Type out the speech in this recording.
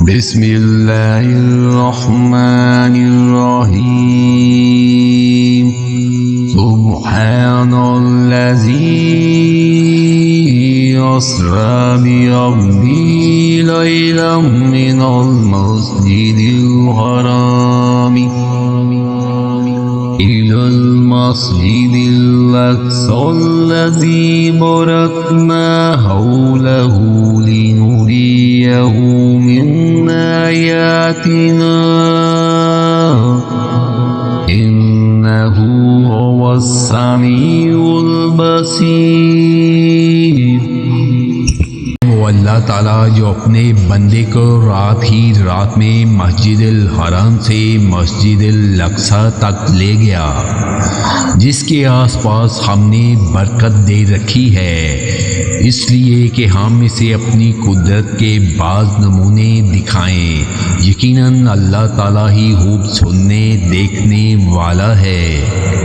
बिस्मिल्लाहिर्रहमानिर्रहीम। सुब्हानल्लज़ी अस्रा बिअब्दिही लैलन मिनल मस्जिदिल हराम इलल मस्जिदिल अक़्सल्लज़ी बारकना हौलहु लिनुरियहु मिन आयातिना इन्नहु हुवस समीउल बसीर। वो अल्लाह ताला जो अपने बंदे को रात ही रात में मस्जिदिल हराम से मस्जिदिल अक़सा तक ले गया, जिसके आसपास हमने बरकत दे रखी है, इसलिए कि हम इसे अपनी कुदरत के बाज़ नमूने दिखाएं। यकीनन अल्लाह ताला ही खूब सुनने देखने वाला है।